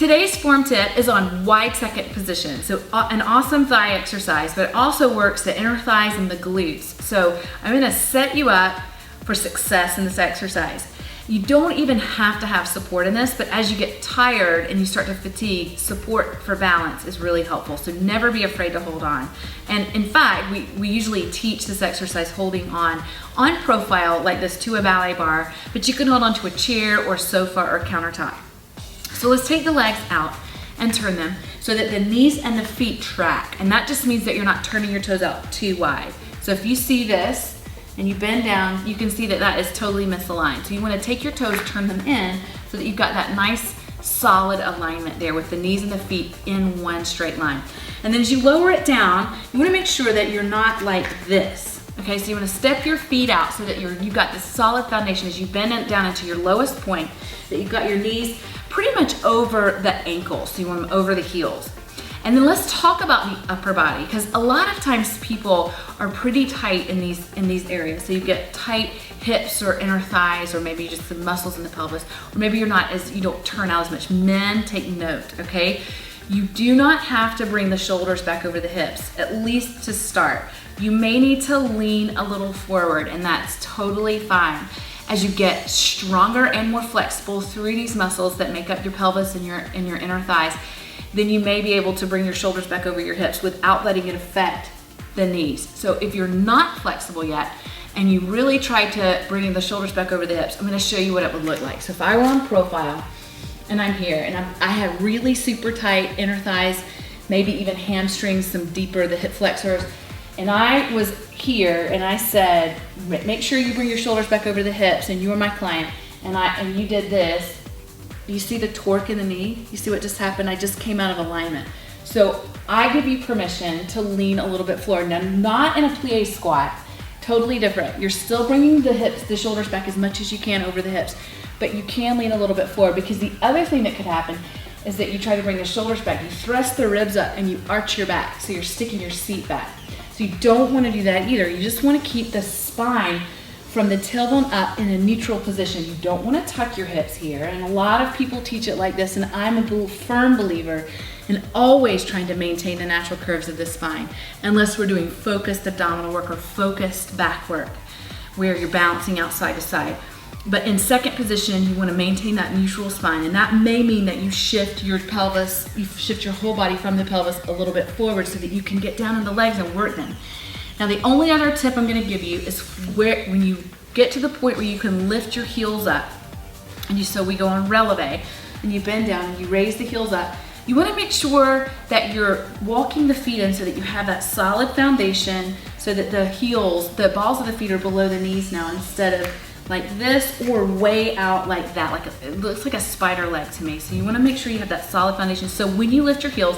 Today's form tip is on wide second position. So an awesome thigh exercise, but it also works the inner thighs and the glutes. So I'm gonna set you up for success in this exercise. You don't even have to have support in this, but as you get tired and you start to fatigue, support for balance is really helpful. So never be afraid to hold on. And in fact, we usually teach this exercise holding on profile like this to a ballet bar, but you can hold on to a chair or sofa or countertop. So let's take the legs out and turn them so that the knees and the feet track. And that just means that you're not turning your toes out too wide. So if you see this, and you bend down, you can see that that is totally misaligned. So you wanna take your toes, turn them in, so that you've got that nice, solid alignment there with the knees and the feet in one straight line. And then as you lower it down, you wanna make sure that you're not like this. Okay, so you wanna step your feet out so that you've got this solid foundation as you bend it down into your lowest point, that you've got your knees pretty much over the ankles, so you want them over the heels. And then let's talk about the upper body, because a lot of times people are pretty tight in these areas. So you get tight hips or inner thighs, or maybe just the muscles in the pelvis, or maybe you don't turn out as much. Men, take note, okay? You do not have to bring the shoulders back over the hips, at least to start. You may need to lean a little forward, and that's totally fine. As you get stronger and more flexible through these muscles that make up your pelvis and your inner thighs, then you may be able to bring your shoulders back over your hips without letting it affect the knees. So if you're not flexible yet and you really try to bring the shoulders back over the hips, I'm gonna show you what it would look like. So if I were on profile and I'm here and I have really super tight inner thighs, maybe even hamstrings, some deeper, the hip flexors, and I was here and I said, make sure you bring your shoulders back over the hips, and you were my client, and you did this. You see the torque in the knee? You see what just happened? I just came out of alignment. So I give you permission to lean a little bit forward. Now, not in a plie squat, totally different. You're still bringing the shoulders back as much as you can over the hips, but you can lean a little bit forward, because the other thing that could happen is that you try to bring the shoulders back, you thrust the ribs up and you arch your back, so you're sticking your seat back. So you don't want to do that either. You just want to keep the spine from the tailbone up in a neutral position. You don't want to tuck your hips here, and a lot of people teach it like this, and I'm a firm believer in always trying to maintain the natural curves of the spine, unless we're doing focused abdominal work or focused back work, where you're bouncing out side to side. But in second position, you want to maintain that neutral spine, and that may mean that you shift your pelvis, you shift your whole body from the pelvis a little bit forward so that you can get down on the legs and work them. Now, the only other tip I'm going to give you is when you get to the point where you can lift your heels up, and so we go on releve, and you bend down and you raise the heels up. You want to make sure that you're walking the feet in so that you have that solid foundation, so that the balls of the feet are below the knees now, instead of like this or way out like that. It looks like a spider leg to me. So you want to make sure you have that solid foundation. So when you lift your heels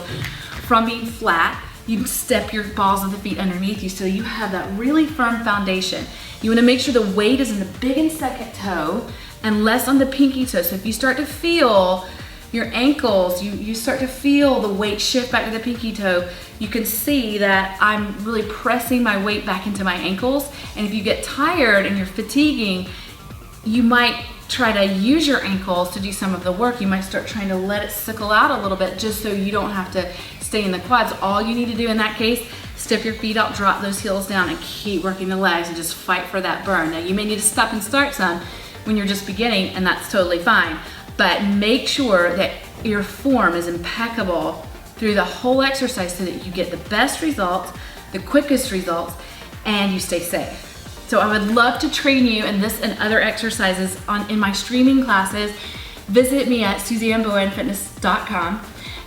from being flat, you step your balls of the feet underneath you so you have that really firm foundation. You want to make sure the weight is in the big and second toe and less on the pinky toe. So if you start to feel your ankles, you start to feel the weight shift back to the pinky toe, you can see that I'm really pressing my weight back into my ankles. And if you get tired and you're fatiguing, you might try to use your ankles to do some of the work. You might start trying to let it sickle out a little bit just so you don't have to stay in the quads. All you need to do in that case, step your feet out, drop those heels down, and keep working the legs and just fight for that burn. Now, you may need to stop and start some when you're just beginning, and that's totally fine. But make sure that your form is impeccable through the whole exercise so that you get the best results, the quickest results, and you stay safe. So I would love to train you in this and other exercises in my streaming classes. Visit me at SuzanneBowenFitness.com.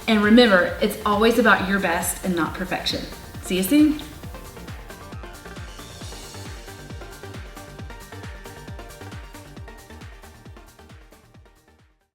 And remember, it's always about your best and not perfection. See you soon.